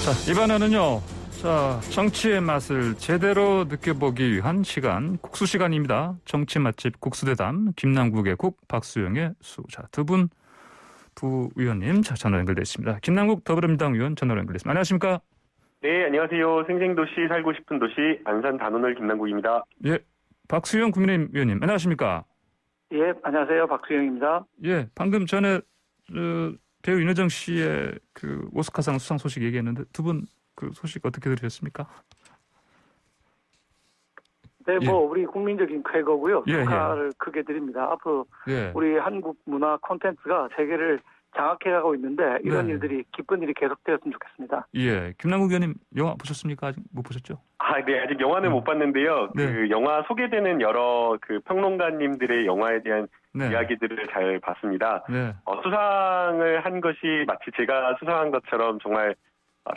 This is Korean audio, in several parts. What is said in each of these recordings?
자, 이번에는요. 자, 정치의 맛을 제대로 느껴보기 위한 시간, 국수 시간입니다. 정치 맛집 국수대담, 김남국의 국, 박수영의 수. 자, 두 의원님, 자, 전화 연결돼 있습니다. 김남국 더불어민주당 의원 전화로 연결됐습니다. 안녕하십니까? 네, 안녕하세요. 생생도시 살고 싶은 도시 안산 단오늘 김남국입니다. 예, 박수영 국민의힘 의원님, 안녕하십니까? 예, 안녕하세요. 박수영입니다. 예, 방금 전에 배우 윤여정 씨의 그 오스카상 수상 소식 얘기했는데 두 분 그 소식 어떻게 들으셨습니까? 네, 예. 우리 국민적인 쾌거고요. 예, 축하를 크게 드립니다. 앞으로 예. 우리 한국 문화 콘텐츠가 세계를 장악해가고 있는데 이런 네. 일들이 기쁜 일이 계속되었으면 좋겠습니다. 예, 김남국 의원님 영화 보셨습니까? 아직 못 보셨죠? 네, 아직 영화는 못 봤는데요. 네. 그 영화 소개되는 여러 그 평론가님들의 영화에 대한 네. 이야기들을 잘 봤습니다. 네. 수상을 한 것이 마치 제가 수상한 것처럼 정말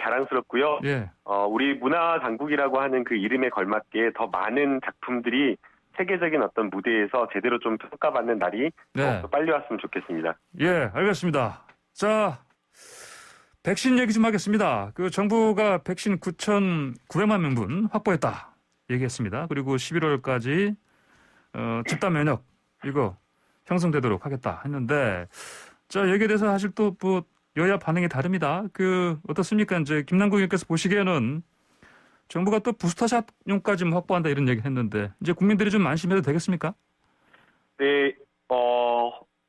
자랑스럽고요. 예. 우리 문화 당국이라고 하는 그 이름에 걸맞게 더 많은 작품들이 세계적인 어떤 무대에서 제대로 좀 평가받는 날이 네. 더 빨리 왔으면 좋겠습니다. 예, 알겠습니다. 자, 백신 얘기 좀 하겠습니다. 그 정부가 백신 9,900만 명분 확보했다 얘기했습니다. 그리고 11월까지 집단 면역 이거 형성되도록 하겠다 했는데, 자, 여기에 대해서 사실 또 뭐 여야 반응이 다릅니다. 그 어떻습니까? 이제 김남국 의원께서 보시기에는 정부가 또 부스터샷용까지 확보한다 이런 얘기 했는데 이제 국민들이 좀 안심해도 되겠습니까? 네,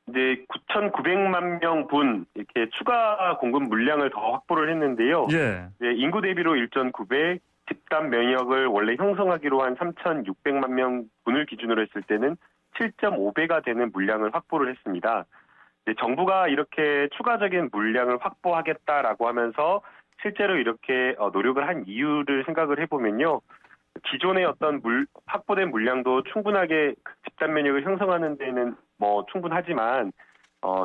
이제 9,900만 명분 이렇게 추가 공급 물량을 더 확보를 했는데요. 예. 네, 인구 대비로 1,900, 집단 면역을 원래 형성하기로 한 3,600만 명분을 기준으로 했을 때는 7.5배가 되는 물량을 확보를 했습니다. 네, 정부가 이렇게 추가적인 물량을 확보하겠다라고 하면서 실제로 이렇게 노력을 한 이유를 생각을 해보면요. 기존의 어떤 확보된 물량도 충분하게 집단 면역을 형성하는 데는 뭐 충분하지만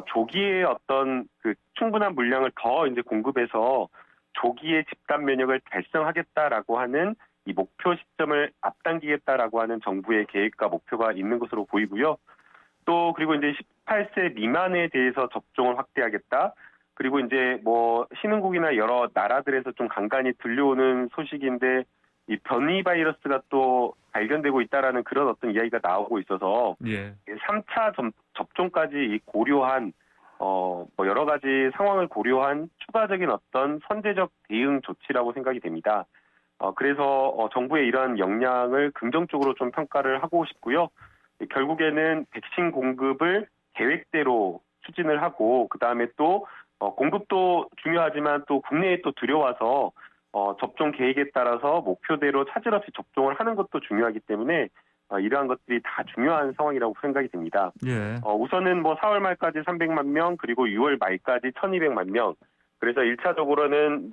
조기에 어떤 그 충분한 물량을 더 이제 공급해서 조기에 집단 면역을 달성하겠다라고 하는 이 목표 시점을 앞당기겠다라고 하는 정부의 계획과 목표가 있는 것으로 보이고요. 또 그리고 이제 18세 미만에 대해서 접종을 확대하겠다. 그리고 이제 뭐 신흥국이나 여러 나라들에서 좀 간간히 들려오는 소식인데 이 변이 바이러스가 또 발견되고 있다라는 그런 어떤 이야기가 나오고 있어서 예. 3차 접종까지 고려한 뭐 여러 가지 상황을 고려한 추가적인 어떤 선제적 대응 조치라고 생각이 됩니다. 그래서 정부의 이러한 역량을 긍정적으로 좀 평가를 하고 싶고요. 결국에는 백신 공급을 계획대로 추진을 하고 그다음에 또 공급도 중요하지만 또 국내에 또 들여와서 접종 계획에 따라서 목표대로 차질 없이 접종을 하는 것도 중요하기 때문에 이러한 것들이 다 중요한 상황이라고 생각이 됩니다. 예. 우선은 뭐 4월 말까지 300만 명 그리고 6월 말까지 1,200만 명. 그래서 1차적으로는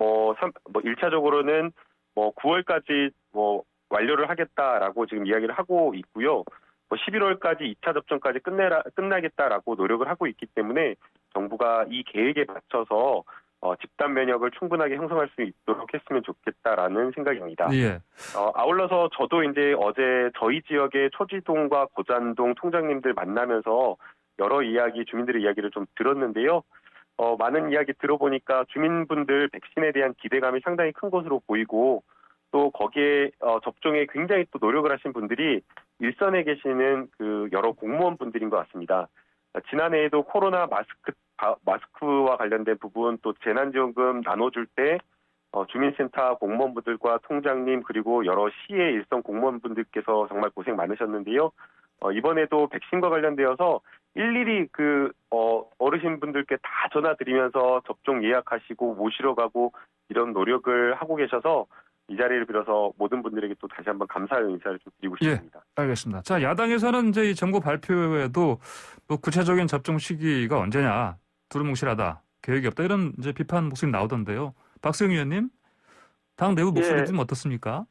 9월까지 뭐 완료를 하겠다라고 지금 이야기를 하고 있고요. 11월까지 2차 접종까지 끝나겠다라고 노력을 하고 있기 때문에 정부가 이 계획에 맞춰서 집단 면역을 충분하게 형성할 수 있도록 했으면 좋겠다라는 생각입니다. 예. 아울러서 저도 이제 어제 저희 지역의 초지동과 고잔동 통장님들 만나면서 여러 주민들의 이야기를 좀 들었는데요. 많은 이야기 들어보니까 주민분들 백신에 대한 기대감이 상당히 큰 것으로 보이고 또 거기에 접종에 굉장히 또 노력을 하신 분들이 일선에 계시는 그 여러 공무원분들인 것 같습니다. 지난해에도 코로나 마스크와 관련된 부분 또 재난지원금 나눠줄 때 주민센터 공무원분들과 통장님 그리고 여러 시의 일선 공무원분들께서 정말 고생 많으셨는데요. 이번에도 백신과 관련되어서 일일이 그 어르신분들께 다 전화드리면서 접종 예약하시고 모시러 가고 이런 노력을 하고 계셔서 이 자리를 빌어서 모든 분들에게 또 다시 한번 감사의 인사를 좀 드리고 싶습니다. 예, 알겠습니다. 자, 야당에서는 이제 이 정부 발표에도 뭐 구체적인 접종 시기가 언제냐, 두루뭉실하다, 계획이 없다 이런 이제 비판 목소리 나오던데요. 박수영 의원님, 당 내부 목소리 좀 어떻습니까?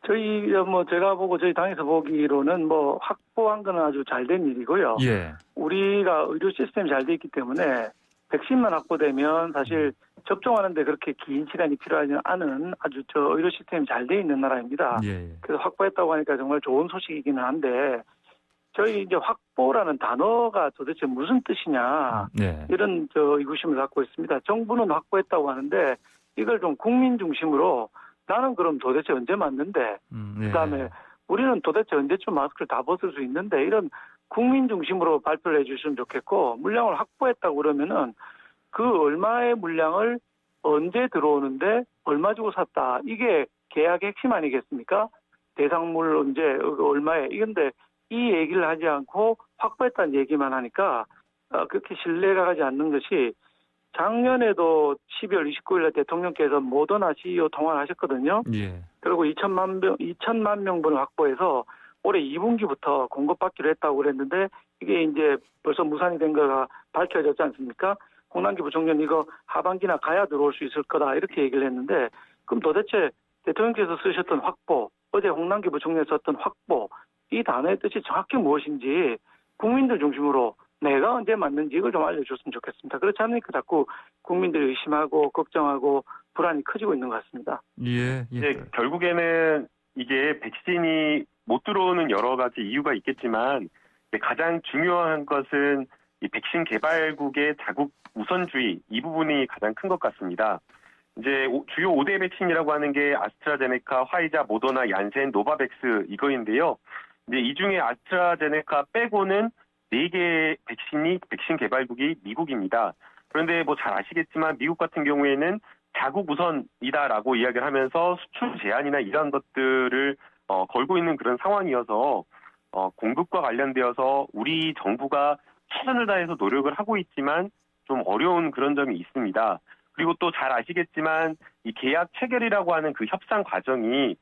제가 보고 저희 당에서 보기로는 확보한 건 아주 잘된 일이고요. 예. 우리가 의료 시스템이 잘 돼 있기 때문에 백신만 확보되면 사실 접종하는데 그렇게 긴 시간이 필요하지 않은 아주 의료 시스템이 잘 돼 있는 나라입니다. 예. 그래서 확보했다고 하니까 정말 좋은 소식이기는 한데 저희 이제 확보라는 단어가 도대체 무슨 뜻이냐 네. 이런 의구심을 갖고 있습니다. 정부는 확보했다고 하는데 이걸 좀 국민 중심으로 나는 그럼 도대체 언제 맞는데 네. 그다음에 우리는 도대체 언제쯤 마스크를 다 벗을 수 있는데 이런 국민 중심으로 발표를 해주시면 좋겠고 물량을 확보했다고 그러면은 그 얼마의 물량을 언제 들어오는데 얼마 주고 샀다. 이게 계약의 핵심 아니겠습니까? 대상물 언제 얼마에 이건데 이 얘기를 하지 않고 확보했다는 얘기만 하니까 그렇게 신뢰가 가지 않는 것이 작년에도 12월 29일 대통령께서 모더나 CEO 통화를 하셨거든요. 예. 그리고 2천만 명분을 확보해서 올해 2분기부터 공급받기로 했다고 그랬는데 이게 이제 벌써 무산이 된 거가 밝혀졌지 않습니까? 홍남기 부총리는 이거 하반기나 가야 들어올 수 있을 거다 이렇게 얘기를 했는데 그럼 도대체 대통령께서 쓰셨던 확보, 어제 홍남기 부총리가 썼던 확보 이 단어의 뜻이 정확히 무엇인지 국민들 중심으로 내가 언제 맞는지 이걸 좀 알려줬으면 좋겠습니다. 그렇지 않으니까 자꾸 국민들이 의심하고 걱정하고 불안이 커지고 있는 것 같습니다. 예. 네, 결국에는 이게 백신이 못 들어오는 여러 가지 이유가 있겠지만 가장 중요한 것은 이 백신 개발국의 자국 우선주의 이 부분이 가장 큰 것 같습니다. 이제 주요 5대 백신이라고 하는 게 아스트라제네카, 화이자, 모더나, 얀센, 노바백스 이거인데요. 이제 이 중에 아스트라제네카 빼고는 4개 백신 개발국이 미국입니다. 그런데 뭐 잘 아시겠지만 미국 같은 경우에는 자국 우선이다라고 이야기를 하면서 수출 제한이나 이런 것들을 걸고 있는 그런 상황이어서 공급과 관련되어서 우리 정부가 최선을 다해서 노력을 하고 있지만 좀 어려운 그런 점이 있습니다. 그리고 또 잘 아시겠지만 이 계약 체결이라고 하는 그 협상 과정이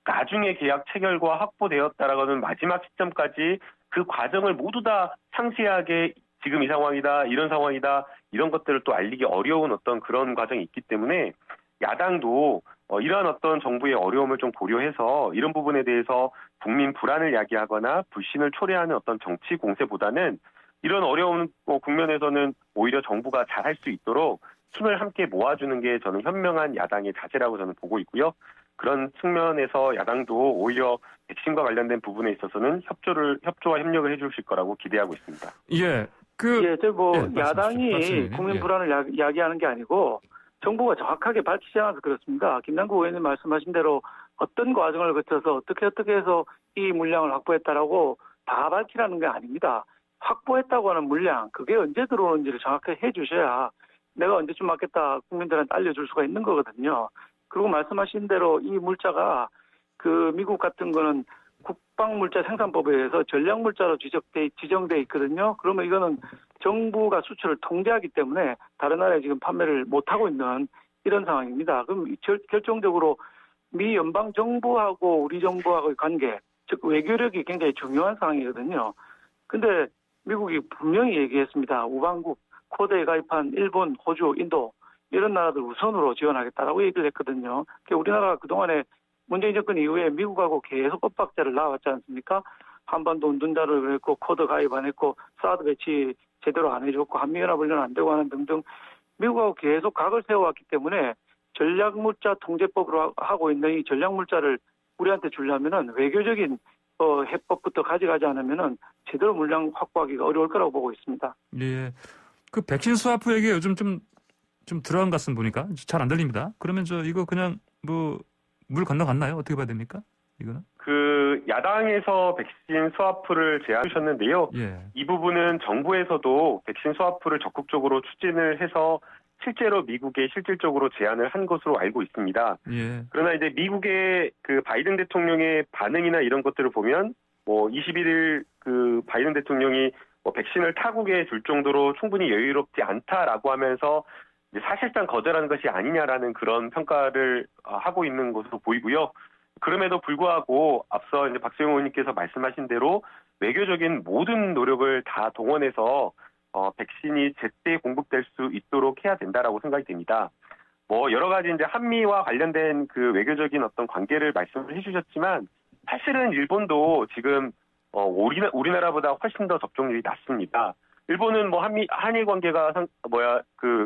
나중에 계약 체결과 확보되었다라고 하는 마지막 시점까지 그 과정을 모두 다 상세하게 지금 이 상황이다, 이런 상황이다, 이런 것들을 또 알리기 어려운 어떤 그런 과정이 있기 때문에 야당도 이러한 어떤 정부의 어려움을 좀 고려해서 이런 부분에 대해서 국민 불안을 야기하거나 불신을 초래하는 어떤 정치 공세보다는 이런 어려운 국면에서는 오히려 정부가 잘할 수 있도록 힘을 함께 모아주는 게 저는 현명한 야당의 자세라고 저는 보고 있고요. 그런 측면에서 야당도 오히려 백신과 관련된 부분에 있어서는 협조와 협력을 해주실 거라고 기대하고 있습니다. 예. 야당이 국민 불안을 야기하는 게 아니고 정부가 정확하게 밝히지 않아서 그렇습니다. 김남국 의원님 말씀하신 대로 어떤 과정을 거쳐서 어떻게 해서 이 물량을 확보했다라고 다 밝히라는 게 아닙니다. 확보했다고 하는 물량, 그게 언제 들어오는지를 정확하게 해주셔야 내가 언제쯤 맞겠다 국민들한테 알려줄 수가 있는 거거든요. 그리고 말씀하신 대로 이 물자가 그 미국 같은 거는 국방물자 생산법에 의해서 전략물자로 지정돼 있거든요. 그러면 이거는 정부가 수출을 통제하기 때문에 다른 나라에 지금 판매를 못하고 있는 이런 상황입니다. 그럼 결정적으로 미 연방 정부하고 우리 정부하고의 관계, 즉 외교력이 굉장히 중요한 상황이거든요. 근데 미국이 분명히 얘기했습니다. 우방국, 쿼드에 가입한 일본, 호주, 인도 이런 나라들 우선으로 지원하겠다라고 얘기를 했거든요. 우리나라가 그동안에 문재인 정권 이후에 미국하고 계속 엇박자를 나왔지 않습니까? 한반도 운둔자를 했고 쿼드 가입 안 했고 사드 배치 제대로 안 해줬고 한미연합훈련 안 되고 하는 등등 미국하고 계속 각을 세워왔기 때문에 전략물자 통제법으로 하고 있는 이 전략물자를 우리한테 주려면은 외교적인 해법부터 가져가지 않으면은 제대로 물량 확보하기가 어려울 거라고 보고 있습니다. 예. 그 백신 스와프 얘기 요즘 좀 들어간 것 같습니다. 보니까 잘 안 들립니다. 그러면 이거 그냥 물 건너갔나요? 어떻게 봐야 됩니까? 이거는? 그 야당에서 백신 스와프를 제안하셨는데요. 예. 이 부분은 정부에서도 백신 스와프를 적극적으로 추진을 해서 실제로 미국에 실질적으로 제안을 한 것으로 알고 있습니다. 예. 그러나 이제 미국의 그 바이든 대통령의 반응이나 이런 것들을 보면 21일 그 바이든 대통령이 백신을 타국에 줄 정도로 충분히 여유롭지 않다라고 하면서 이제 사실상 거절한 것이 아니냐라는 그런 평가를 하고 있는 것으로 보이고요. 그럼에도 불구하고 앞서 이제 박수영 의원님께서 말씀하신 대로 외교적인 모든 노력을 다 동원해서 백신이 제때 공급될 수 있도록 해야 된다라고 생각이 됩니다. 여러 가지 이제 한미와 관련된 그 외교적인 어떤 관계를 말씀을 해주셨지만 사실은 일본도 지금 우리나라보다 훨씬 더 접종률이 낮습니다. 일본은 한일 관계가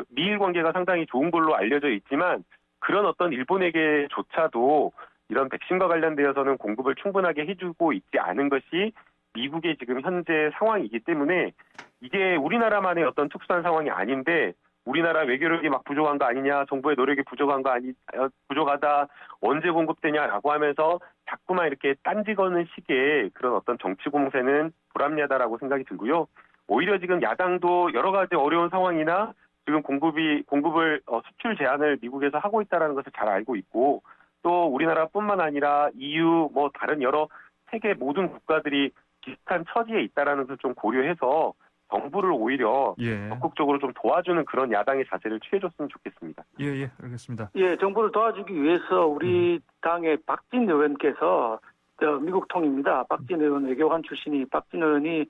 미일 관계가 상당히 좋은 걸로 알려져 있지만 그런 어떤 일본에게조차도 이런 백신과 관련되어서는 공급을 충분하게 해주고 있지 않은 것이 미국의 지금 현재 상황이기 때문에 이게 우리나라만의 어떤 특수한 상황이 아닌데 우리나라 외교력이 막 부족한 거 아니냐, 정부의 노력이 부족한 거 부족하다, 언제 공급되냐라고 하면서 자꾸만 이렇게 딴지 거는 식의 그런 어떤 정치 공세는 불합리하다라고 생각이 들고요. 오히려 지금 야당도 여러 가지 어려운 상황이나 지금 공급을 수출 제한을 미국에서 하고 있다는 것을 잘 알고 있고, 또 우리나라뿐만 아니라 EU 뭐 다른 여러 세계 모든 국가들이 비슷한 처지에 있다라는 것을 좀 고려해서 정부를 오히려 예. 적극적으로 좀 도와주는 그런 야당의 자세를 취해줬으면 좋겠습니다. 예, 알겠습니다. 예, 정부를 도와주기 위해서 우리 당의 박진 의원께서 미국 통입니다. 박진 의원 외교관 출신이 박진 의원이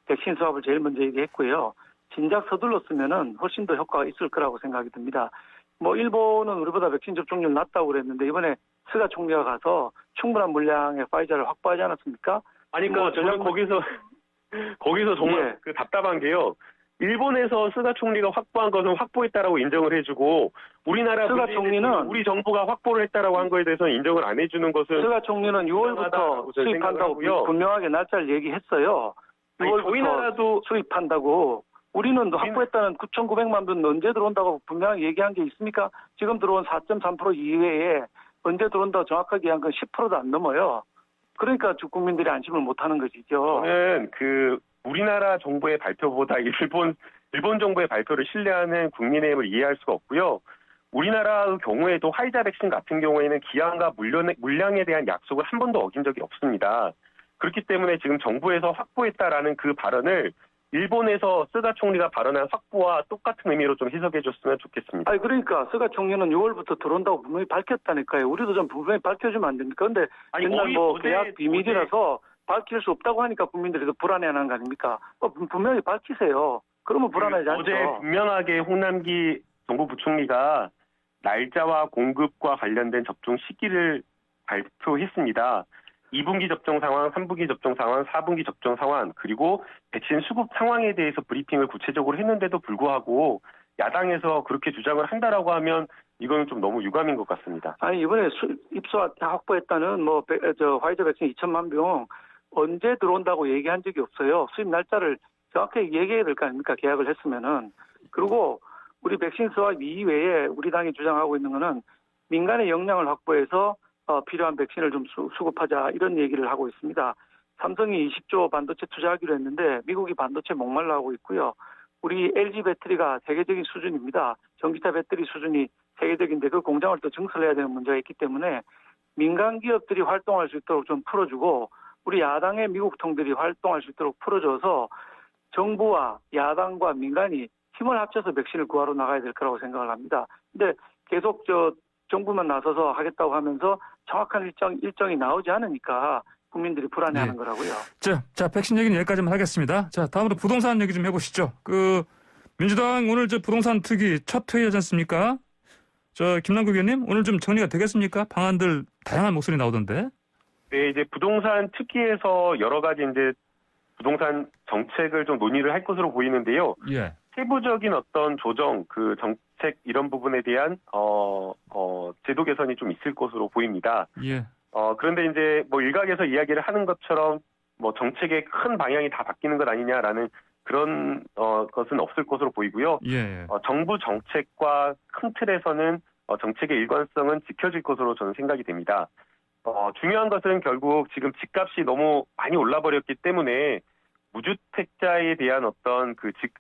백신 수합을 제일 먼저 얘기했고요. 진작 서둘렀으면은 훨씬 더 효과가 있을 거라고 생각이 듭니다. 뭐 일본은 우리보다 백신 접종률 낮다고 그랬는데 이번에 스가 총리가 가서 충분한 물량의 파이자를 확보하지 않았습니까? 아니, 저는 거기서 정말 예. 답답한 게요. 일본에서 스가 총리가 확보한 것은 확보했다라고 인정을 해주고, 우리나라 스가 총리는 우리 정부가 확보를 했다라고 한 거에 대해서는 인정을 안 해주는 것은 스가 총리는 6월부터 수입한다고 분명하게 날짜를 얘기했어요. 6월부터 저희 나라도 수입한다고. 우리는 확보했다는 9,900만 분 언제 들어온다고 분명하게 얘기한 게 있습니까? 지금 들어온 4.3% 이외에 언제 들어온다고 정확하게 한 건 10%도 안 넘어요. 그러니까 국민들이 안심을 못하는 것이죠. 저는 우리나라 정부의 발표보다 일본 정부의 발표를 신뢰하는 국민의힘을 이해할 수가 없고요. 우리나라의 경우에도 화이자 백신 같은 경우에는 기한과 물량에 대한 약속을 한 번도 어긴 적이 없습니다. 그렇기 때문에 지금 정부에서 확보했다라는 그 발언을 일본에서 스가 총리가 발언한 확보와 똑같은 의미로 좀 해석해 줬으면 좋겠습니다. 아니, 그러니까 스가 총리는 6월부터 들어온다고 분명히 밝혔다니까요. 우리도 좀 분명히 밝혀주면 안 됩니까? 근데 맨날 계약 비밀이라서 밝힐 수 없다고 하니까 국민들이 더 불안해하는 거 아닙니까? 분명히 밝히세요. 그러면 불안하지 않죠. 어제 분명하게 홍남기 정부부총리가 날짜와 공급과 관련된 접종 시기를 발표했습니다. 2분기 접종 상황, 3분기 접종 상황, 4분기 접종 상황, 그리고 백신 수급 상황에 대해서 브리핑을 구체적으로 했는데도 불구하고 야당에서 그렇게 주장을 한다라고 하면 이거는 좀 너무 유감인 것 같습니다. 아니, 이번에 확보했다는 화이자 백신 2천만 병 언제 들어온다고 얘기한 적이 없어요. 수입 날짜를 정확하게 얘기해야 될 거 아닙니까? 계약을 했으면은. 그리고 우리 백신 수합 이외에 우리 당이 주장하고 있는 거는 민간의 역량을 확보해서 필요한 백신을 좀 수급하자 이런 얘기를 하고 있습니다. 삼성이 20조 반도체 투자하기로 했는데 미국이 반도체 목말라 하고 있고요. 우리 LG 배터리가 세계적인 수준입니다. 전기차 배터리 수준이 세계적인데 그 공장을 또 증설해야 되는 문제가 있기 때문에 민간 기업들이 활동할 수 있도록 좀 풀어주고 우리 야당의 미국 통들이 활동할 수 있도록 풀어줘서 정부와 야당과 민간이 힘을 합쳐서 백신을 구하러 나가야 될 거라고 생각을 합니다. 근데 계속 정부만 나서서 하겠다고 하면서 정확한 일정이 나오지 않으니까 국민들이 불안해하는 거라고요. 자, 백신 얘기는 여기까지만 하겠습니다. 자, 다음으로 부동산 얘기 좀 해보시죠. 민주당 오늘 부동산 특위 첫 회의하지 않습니까? 김남국 의원님, 오늘 좀 정리가 되겠습니까? 방안들 다양한 목소리 나오던데. 네, 이제 부동산 특위에서 여러 가지 이제 부동산 정책을 좀 논의를 할 것으로 보이는데요. 예. 세부적인 어떤 조정, 정책 이런 부분에 대한 제도 개선이 좀 있을 것으로 보입니다. 예. 그런데 이제 일각에서 이야기를 하는 것처럼 정책의 큰 방향이 다 바뀌는 것 아니냐라는 그런 것은 없을 것으로 보이고요. 예. 정부 정책과 큰 틀에서는 정책의 일관성은 지켜질 것으로 저는 생각이 됩니다. 중요한 것은 결국 지금 집값이 너무 많이 올라버렸기 때문에 무주택자에 대한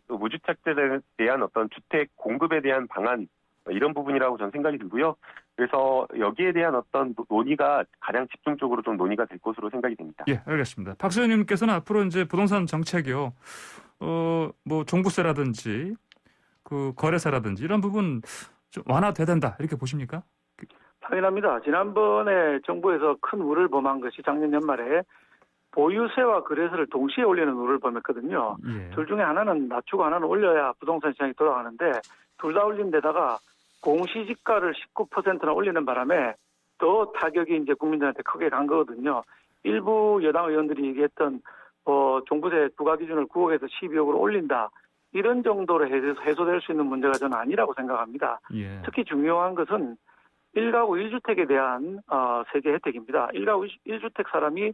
무주택자에 대한 어떤 주택 공급에 대한 방안 이런 부분이라고 저는 생각이 들고요. 그래서 여기에 대한 어떤 논의가 가장 집중적으로 좀 논의가 될 것으로 생각이 됩니다. 예, 알겠습니다. 박수 의원님께서는 앞으로 이제 부동산 정책이요, 종부세라든지 거래세라든지 이런 부분 좀 완화돼야 된다 이렇게 보십니까? 당연합니다. 지난번에 정부에서 큰 우를 범한 것이 작년 연말에 보유세와 거래세를 동시에 올리는 우를 범했거든요. 예. 둘 중에 하나는 낮추고 하나는 올려야 부동산 시장이 돌아가는데 둘 다 올린 데다가 공시지가를 19%나 올리는 바람에 더 타격이 이제 국민들한테 크게 간 거거든요. 일부 여당 의원들이 얘기했던 종부세 부과 기준을 9억에서 12억으로 올린다. 이런 정도로 해소될 수 있는 문제가 저는 아니라고 생각합니다. 예. 특히 중요한 것은 1가구 1주택에 대한 세제 혜택입니다. 1가구 1주택 사람이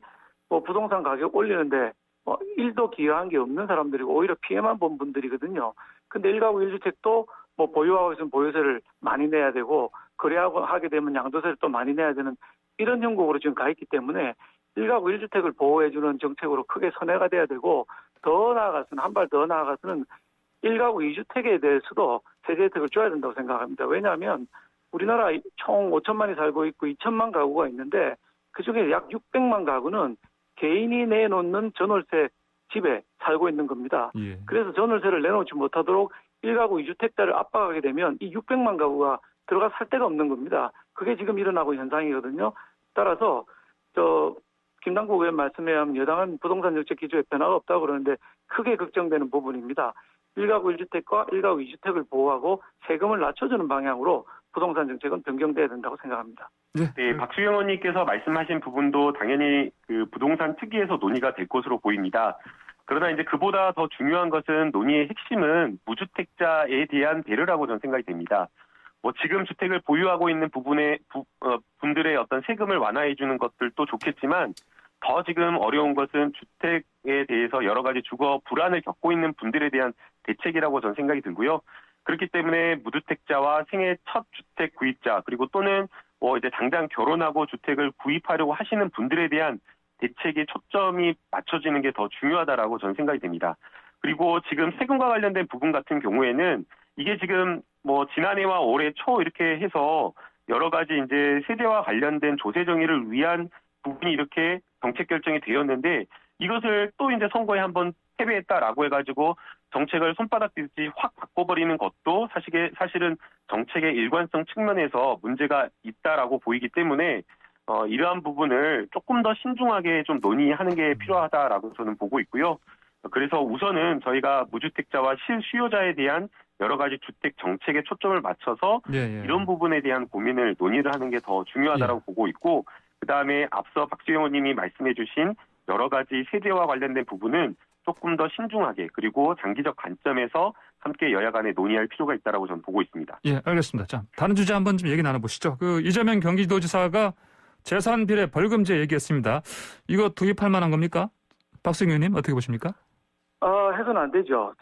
부동산 가격 올리는데 1도 기여한 게 없는 사람들이고 오히려 피해만 본 분들이거든요. 근데 1가구 1주택도 뭐 보유하고 있으면 보유세를 많이 내야 되고 거래하고 하게 되면 양도세를 또 많이 내야 되는 이런 형국으로 지금 가 있기 때문에 1가구 1주택을 보호해주는 정책으로 크게 선회가 돼야 되고 더 나아가서는 한 발 더 나아가서는 1가구 2주택에 대해서도 세제 혜택을 줘야 된다고 생각합니다. 왜냐하면 우리나라 총 5천만이 살고 있고 2천만 가구가 있는데 그중에 약 600만 가구는 개인이 내놓는 전월세 집에 살고 있는 겁니다. 예. 그래서 전월세를 내놓지 못하도록 1가구 2주택자를 압박하게 되면 이 600만 가구가 들어가 살 데가 없는 겁니다. 그게 지금 일어나고 있는 현상이거든요. 따라서 김남국 의원 말씀에 의하면 여당은 부동산 정책 기조에 변화가 없다고 그러는데 크게 걱정되는 부분입니다. 1가구 1주택과 1가구 2주택을 보호하고 세금을 낮춰주는 방향으로 부동산 정책은 변경돼야 된다고 생각합니다. 네, 박수영 의원님께서 말씀하신 부분도 당연히 그 부동산 특위에서 논의가 될 것으로 보입니다. 그러나 이제 그보다 더 중요한 것은 논의의 핵심은 무주택자에 대한 배려라고 저는 생각이 됩니다. 뭐 지금 주택을 보유하고 있는 분들의 어떤 세금을 완화해 주는 것들도 좋겠지만 더 지금 어려운 것은 주택에 대해서 여러 가지 주거 불안을 겪고 있는 분들에 대한 대책이라고 저는 생각이 들고요. 그렇기 때문에 무주택자와 생애 첫 주택 구입자 그리고 또는 이제 당장 결혼하고 주택을 구입하려고 하시는 분들에 대한 대책의 초점이 맞춰지는 게 더 중요하다라고 저는 생각이 됩니다. 그리고 지금 세금과 관련된 부분 같은 경우에는 이게 지금 뭐 지난해와 올해 초 이렇게 해서 여러 가지 이제 세대와 관련된 조세 정의를 위한 부분이 이렇게 정책 결정이 되었는데 이것을 또 이제 선거에 한번 패배했다라고 해가지고 정책을 손바닥 뒤집지 확 바꿔버리는 것도 사실은 정책의 일관성 측면에서 문제가 있다라고 보이기 때문에 이러한 부분을 조금 더 신중하게 좀 논의하는 게 필요하다라고 저는 보고 있고요. 그래서 우선은 저희가 무주택자와 실수요자에 대한 여러 가지 주택 정책에 초점을 맞춰서 이런 부분에 대한 고민을 논의를 하는 게 더 중요하다고 보고 있고 그다음에 앞서 박수영 의원님이 말씀해 주신 여러 가지 세제와 관련된 부분은 조금 더 신중하게 그리고 장기적 관점에서 함께 여야 간에 논의할 필요가 있다고 저는 보고 있습니다. 예, 알겠습니다. 자, 다른 주제 한번 좀 얘기 나눠보시죠. 이재명 경기도지사가 재산 비례 벌금제 얘기했습니다. 이거 도입할 만한 겁니까? 박수영 의원님 어떻게 보십니까? 해서는 안 되죠.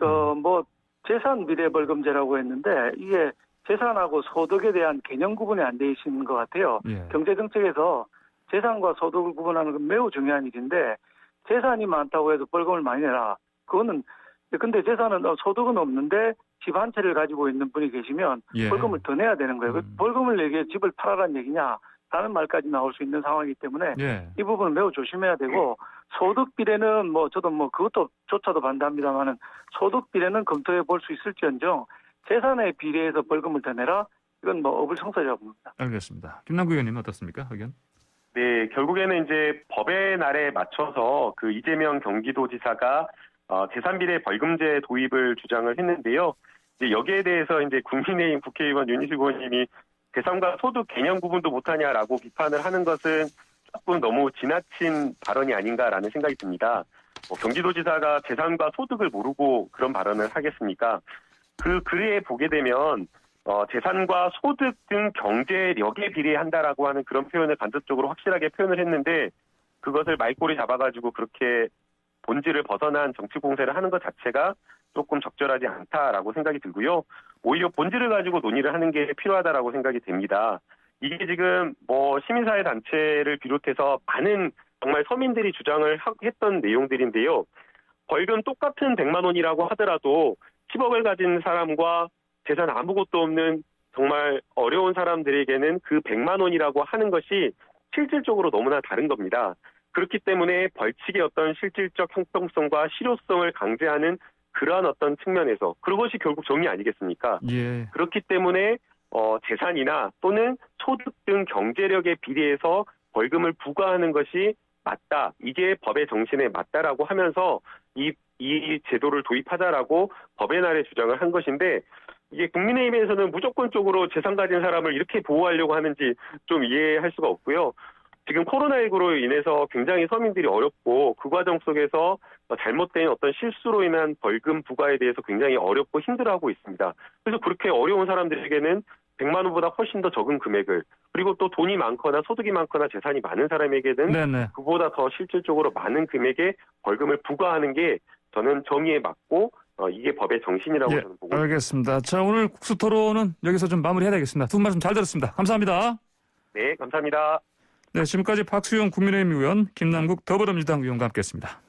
재산 비례 벌금제라고 했는데 이게 재산하고 소득에 대한 개념 구분이 안 돼 있는 것 같아요. 예. 경제 정책에서 재산과 소득을 구분하는 건 매우 중요한 일인데 재산이 많다고 해도 벌금을 많이 내라. 근데 재산은 소득은 없는데 집 한 채를 가지고 있는 분이 계시면 벌금을 더 내야 되는 거예요. 벌금을 내기에 집을 팔아라는 얘기냐? 라는 말까지 나올 수 있는 상황이기 때문에 이 부분은 매우 조심해야 되고 소득 비례는 저도 그것조차도 반대합니다만은 소득 비례는 검토해 볼 수 있을지언정 재산에 비례해서 벌금을 더 내라 이건 어불성설이라고 봅니다. 알겠습니다. 김남국 의원님 어떻습니까? 의견? 네, 결국에는 이제 법의 날에 맞춰서 그 이재명 경기도지사가 재산 비례 벌금제 도입을 주장을 했는데요. 이제 여기에 대해서 이제 국민의힘 국회의원 윤희숙 의원님이 재산과 소득 개념 구분도 못하냐라고 비판을 하는 것은 조금 너무 지나친 발언이 아닌가라는 생각이 듭니다. 경기도지사가 재산과 소득을 모르고 그런 발언을 하겠습니까? 그 글에 보게 되면 재산과 소득 등 경제력에 비례한다라고 하는 그런 표현을 간접적으로 확실하게 표현을 했는데 그것을 말꼬리 잡아가지고 그렇게 본질을 벗어난 정치 공세를 하는 것 자체가 조금 적절하지 않다라고 생각이 들고요. 오히려 본질을 가지고 논의를 하는 게 필요하다라고 생각이 됩니다. 이게 지금 시민사회 단체를 비롯해서 많은 정말 서민들이 주장을 했던 내용들인데요. 벌금 똑같은 100만 원이라고 하더라도 10억을 가진 사람과 재산 아무것도 없는 정말 어려운 사람들에게는 그 100만 원이라고 하는 것이 실질적으로 너무나 다른 겁니다. 그렇기 때문에 벌칙의 어떤 실질적 형평성과 실효성을 강제하는 그러한 어떤 측면에서 그것이 결국 정의 아니겠습니까? 예. 그렇기 때문에 재산이나 또는 소득 등 경제력에 비례해서 벌금을 부과하는 것이 맞다. 이게 법의 정신에 맞다라고 하면서 이 제도를 도입하자라고 법의 날에 주장을 한 것인데 이게 국민의힘에서는 무조건적으로 재산 가진 사람을 이렇게 보호하려고 하는지 좀 이해할 수가 없고요. 지금 코로나19로 인해서 굉장히 서민들이 어렵고 그 과정 속에서 잘못된 어떤 실수로 인한 벌금 부과에 대해서 굉장히 어렵고 힘들어하고 있습니다. 그래서 그렇게 어려운 사람들에게는 100만 원보다 훨씬 더 적은 금액을 그리고 또 돈이 많거나 소득이 많거나 재산이 많은 사람에게는 그보다 더 실질적으로 많은 금액의 벌금을 부과하는 게 저는 정의에 맞고 이게 법의 정신이라고 저는 보고 있습니다. 알겠습니다. 자, 오늘 국수 토론은 여기서 좀 마무리해야 되겠습니다. 두 분 말씀 잘 들었습니다. 감사합니다. 네, 감사합니다. 네, 지금까지 박수용 국민의힘 의원, 김남국 더불어민주당 의원과 함께했습니다.